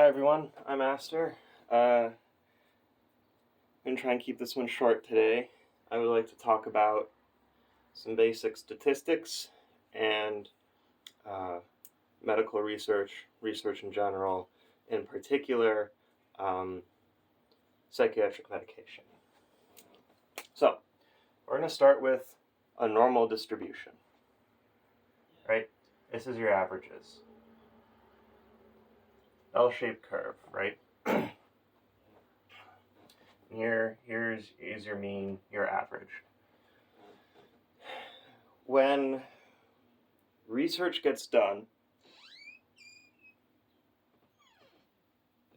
Hi everyone, I'm Aster. I'm going to try and keep this one short today. I would like to talk about some basic statistics and medical research in general, in particular psychiatric medication. So, we're going to start with a normal distribution, right? This is your averages. L-shaped curve, right? Here's your mean, your average. When research gets done,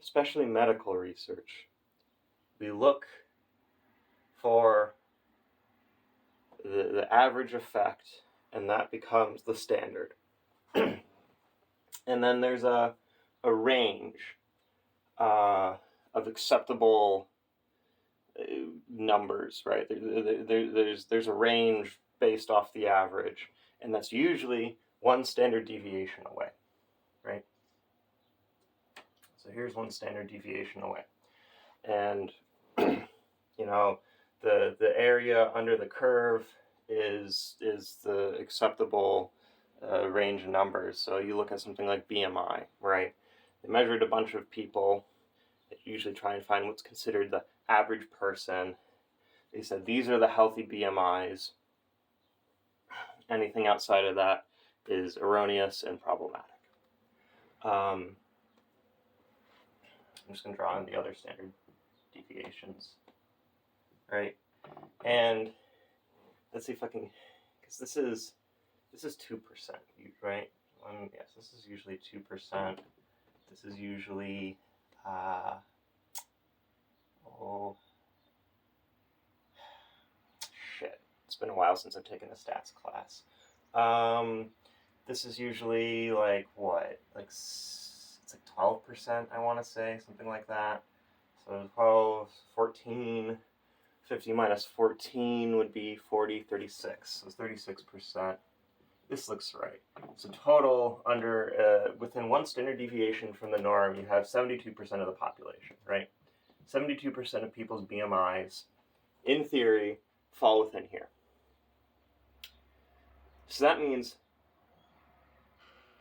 especially medical research, we look for the average effect, and that becomes the standard. And then there's a range of acceptable numbers, right? There's a range based off the average, and that's usually one standard deviation away, right? So here's one standard deviation away. And, the area under the curve is the acceptable range of numbers. So you look at something like BMI, right? They measured a bunch of people. They usually try and find what's considered the average person. They said these are the healthy BMIs. Anything outside of that is erroneous and problematic. I'm just going to draw in the other standard deviations, right? And let's see if I can, because this is 2%, right? Yes, this is usually 2%. This is usually, it's been a while since I've taken a stats class. This is usually like what? It's like 12%, I want to say, something like that. So 12, 14, 50 minus 14 would be 40, 36. So 36%. This looks right. So total within one standard deviation from the norm, you have 72% of the population, right? 72% of people's BMIs, in theory, fall within here. So that means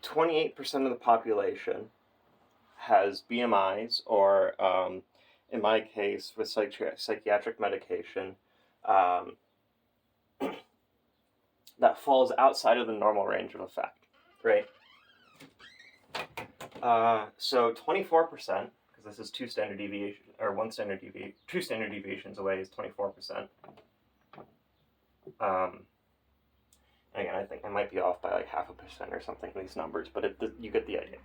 28% of the population has BMIs, or in my case, with psychiatric medication, that falls outside of the normal range of effect, right? So 24%, because this is two standard deviations away is 24%. Again, I think I might be off by like 0.5% or something in these numbers, but you get the idea.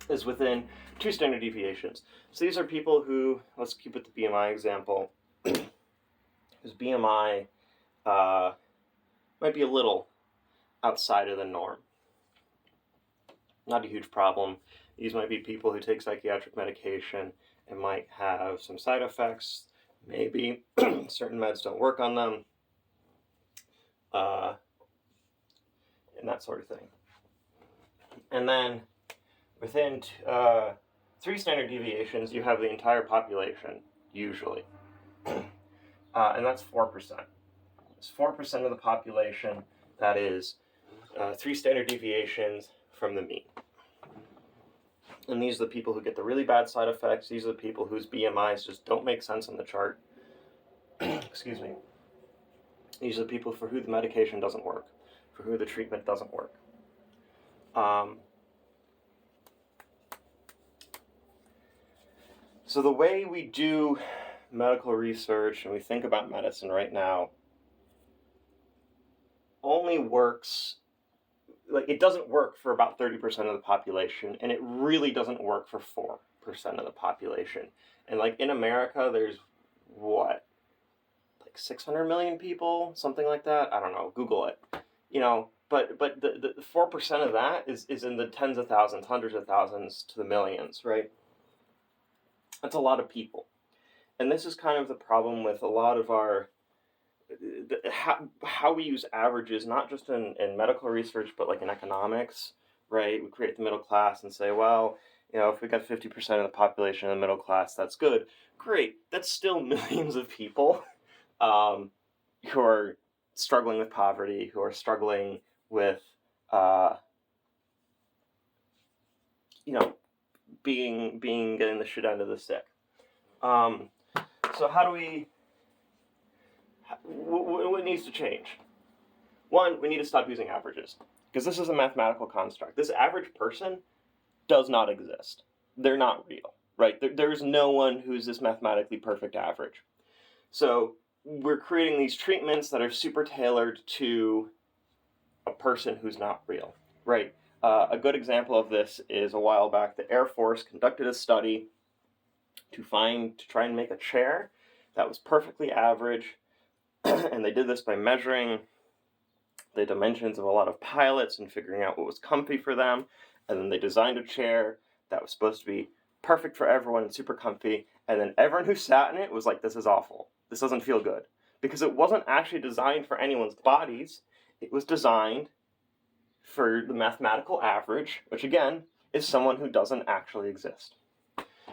Is within two standard deviations. So these are people who, let's keep with the BMI example, whose BMI might be a little outside of the norm. Not a huge problem. These might be people who take psychiatric medication and might have some side effects. Maybe certain meds don't work on them, and that sort of thing. And then within 3 standard deviations, you have the entire population, usually. And that's 4%. It's 4% of the population that is 3 standard deviations from the mean. And these are the people who get the really bad side effects. These are the people whose BMIs just don't make sense on the chart. Excuse me. These are the people for who the medication doesn't work, for who the treatment doesn't work. So the way we do medical research and we think about medicine right now only works, like it doesn't work for about 30% of the population, and it really doesn't work for 4% of the population. And like in America, there's what? Like 600 million people, something like that? I don't know, Google it. But the 4% of that is in the tens of thousands, hundreds of thousands to the millions, right? That's a lot of people. And this is kind of the problem with a lot of our, how we use averages, not just in medical research, but like in economics, right? We create the middle class and say, well, if we got 50% of the population in the middle class, that's good. Great. That's still millions of people who are struggling with poverty, who are struggling with, getting the shit out of the stick. So how do we? What needs to change? One, we need to stop using averages, because this is a mathematical construct. This average person does not exist. They're not real, right? There's no one who's this mathematically perfect average. So we're creating these treatments that are super tailored to a person who's not real, right? A good example of this is a while back, the Air Force conducted a study to try and make a chair that was perfectly average, and they did this by measuring the dimensions of a lot of pilots and figuring out what was comfy for them, and then they designed a chair that was supposed to be perfect for everyone and super comfy, and then everyone who sat in it was like, this is awful, this doesn't feel good, because it wasn't actually designed for anyone's bodies. It was designed for the mathematical average, which again is someone who doesn't actually exist.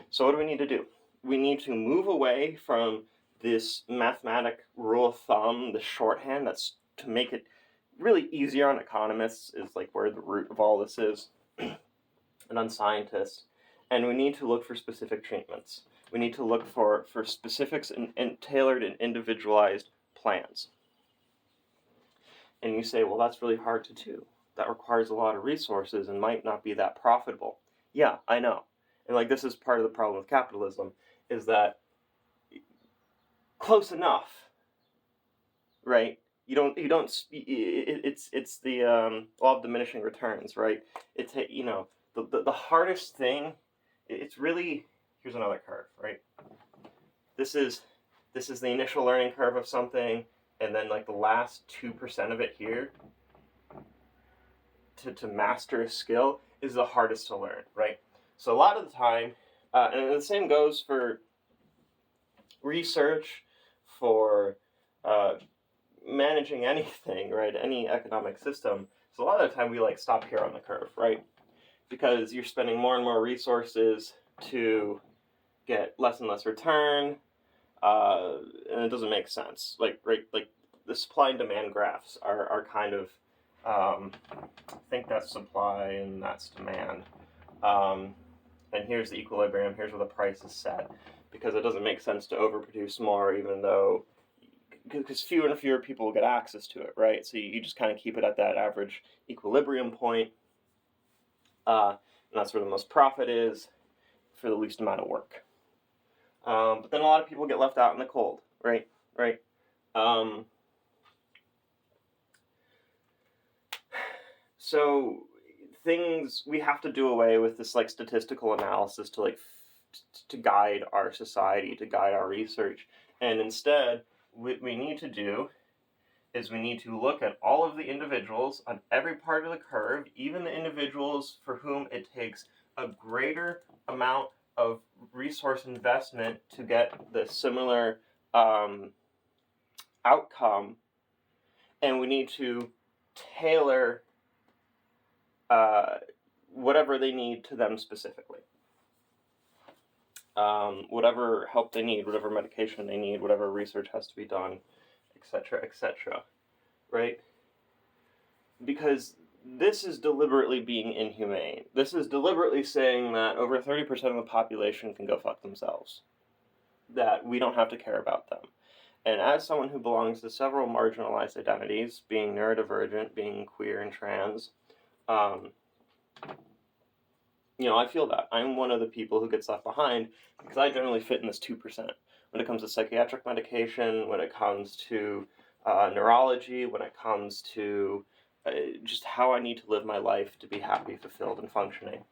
So what do we need to do? We need to move away from this mathematic rule of thumb, the shorthand that's to make it really easier on economists, is like where the root of all this is, and on scientists. And we need to look for specific treatments. We need to look for specifics and tailored and individualized plans. And you say, well, that's really hard to do. That requires a lot of resources and might not be that profitable. Yeah, I know. And this is part of the problem with capitalism, is that close enough, right? It's the law of diminishing returns, right? It's, the hardest thing, it's really, here's another curve, right? This is the initial learning curve of something, and then the last 2% of it here to master a skill is the hardest to learn, right? So a lot of the time, and the same goes for research, for managing anything, right? Any economic system. So a lot of the time we stop here on the curve, right? Because you're spending more and more resources to get less and less return, and it doesn't make sense. The supply and demand graphs are kind of, I think that's supply and that's demand. And here's the equilibrium, here's where the price is set, because it doesn't make sense to overproduce more, even though, because fewer and fewer people will get access to it, right? So you just kind of keep it at that average equilibrium point, and that's where the most profit is for the least amount of work. But then a lot of people get left out in the cold, right? So we have to do away with this statistical analysis to guide our society, to guide our research, and instead what we need to do is we need to look at all of the individuals on every part of the curve, even the individuals for whom it takes a greater amount of resource investment to get the similar outcome, and we need to tailor whatever they need to them specifically. Whatever help they need, whatever medication they need, whatever research has to be done, etc., right? Because this is deliberately being inhumane. This is deliberately saying that over 30% of the population can go fuck themselves. That we don't have to care about them. And as someone who belongs to several marginalized identities, being neurodivergent, being queer and trans, I feel that. I'm one of the people who gets left behind because I generally fit in this 2%. When it comes to psychiatric medication, when it comes to neurology, when it comes to just how I need to live my life to be happy, fulfilled, and functioning,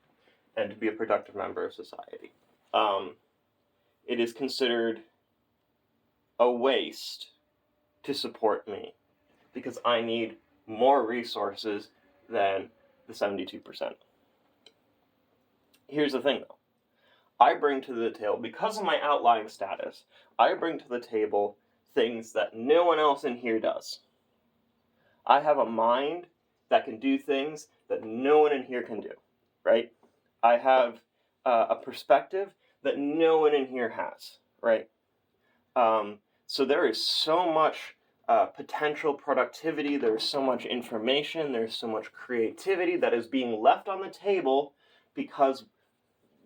and to be a productive member of society. It is considered a waste to support me because I need more resources than the 72%. Here's the thing, though. I bring to the table, because of my outlying status, I bring to the table things that no one else in here does. I have a mind that can do things that no one in here can do, right? I have a perspective that no one in here has, right? So there is so much potential productivity, there's so much information, there's so much creativity that is being left on the table because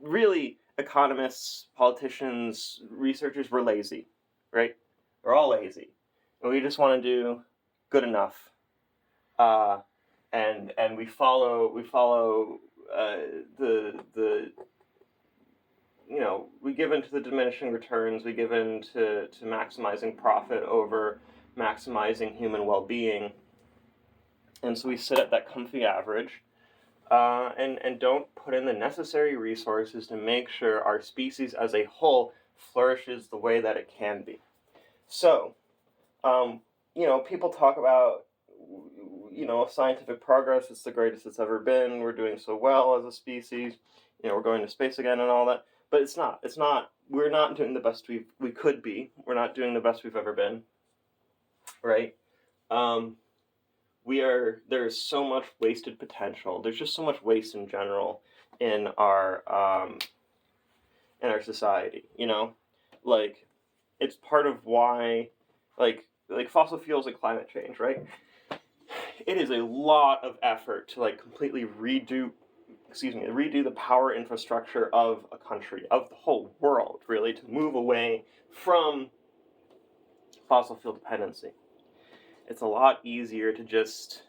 really economists, politicians, researchers, we're lazy, right? We're all lazy. And we just want to do good enough. And we follow the we give into the diminishing returns, we give in to maximizing profit over maximizing human well-being, and so we sit at that comfy average, and don't put in the necessary resources to make sure our species as a whole flourishes the way that it can be. So, people talk about, scientific progress, it's the greatest it's ever been, we're doing so well as a species, we're going to space again and all that. But it's not, we're not doing the best we could be. We're not doing the best we've ever been, right? There's so much wasted potential. There's just so much waste in general in our society, like, it's part of why, like fossil fuels and climate change, right? It is a lot of effort to completely redo the power infrastructure of a country, of the whole world, really, to move away from fossil fuel dependency. It's a lot easier to just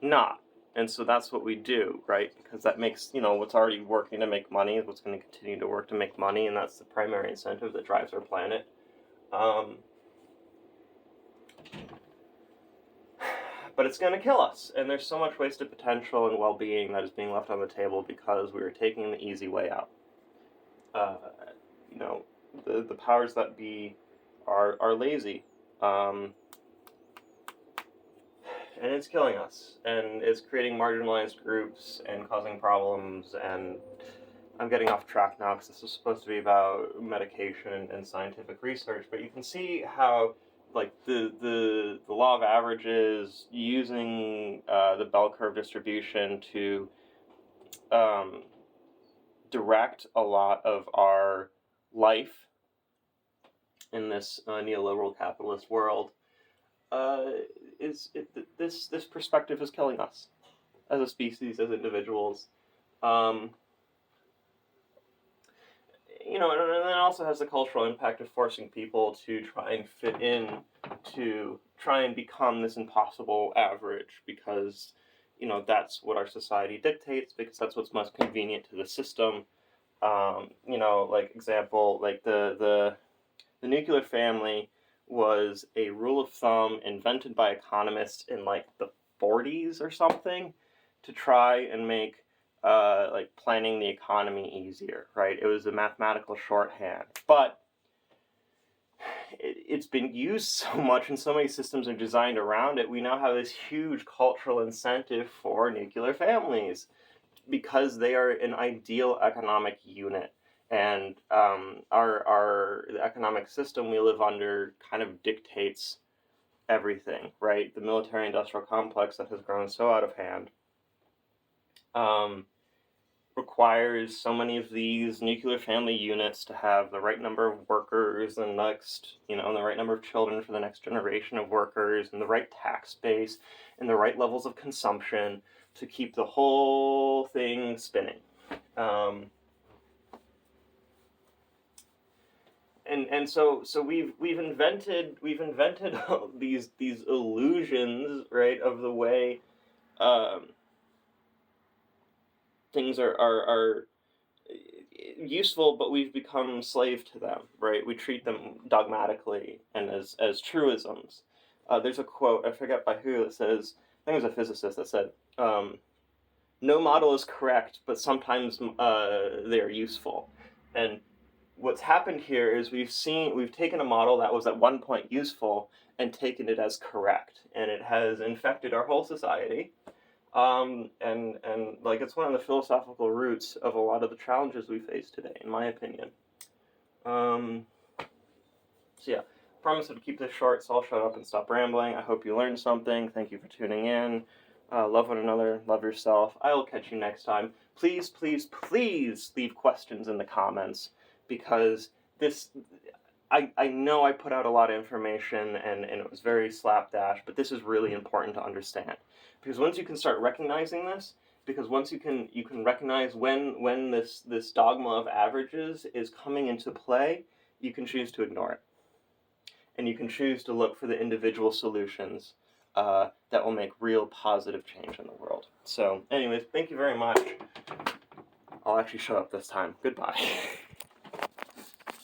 not. And so that's what we do, right? Because that makes, what's already working to make money is what's going to continue to work to make money, and that's the primary incentive that drives our planet. But it's going to kill us, and there's so much wasted potential and well-being that is being left on the table because we are taking the easy way out. The powers that be are lazy, and it's killing us, and it's creating marginalized groups and causing problems. And I'm getting off track now because this is supposed to be about medication and scientific research, but you can see how the law of averages, using the bell curve distribution to direct a lot of our life in this neoliberal capitalist world, this perspective is killing us as a species, as individuals. And then it also has the cultural impact of forcing people to try and fit in, to try and become this impossible average, because, that's what our society dictates, because that's what's most convenient to the system. Example, the nuclear family was a rule of thumb invented by economists in the 40s or something to try and make planning the economy easier, right? It was a mathematical shorthand, but it's been used so much and so many systems are designed around it. We now have this huge cultural incentive for nuclear families because they are an ideal economic unit. And the economic system we live under kind of dictates everything, right? The military-industrial complex that has grown so out of hand requires so many of these nuclear family units to have the right number of workers and the right number of children for the next generation of workers, and the right tax base and the right levels of consumption to keep the whole thing spinning. And so we've invented these illusions, right, of the way things are useful, but we've become slave to them, right? We treat them dogmatically and as truisms. There's a quote, I forget by who, that says, I think it was a physicist that said, no model is correct, but sometimes they are useful. And what's happened here is we've taken a model that was at one point useful and taken it as correct, and it has infected our whole society. And it's one of the philosophical roots of a lot of the challenges we face today, in my opinion. So yeah, promise to keep this short, so I'll shut up and stop rambling. I hope you learned something. Thank you for tuning in. Love one another, love yourself. I will catch you next time. Please, please, please leave questions in the comments, because I know I put out a lot of information and it was very slapdash, but this is really important to understand. Because once you can start recognizing this, because once you can recognize when this dogma of averages is coming into play, you can choose to ignore it. And you can choose to look for the individual solutions that will make real positive change in the world. So anyways, thank you very much. I'll actually shut up this time. Goodbye.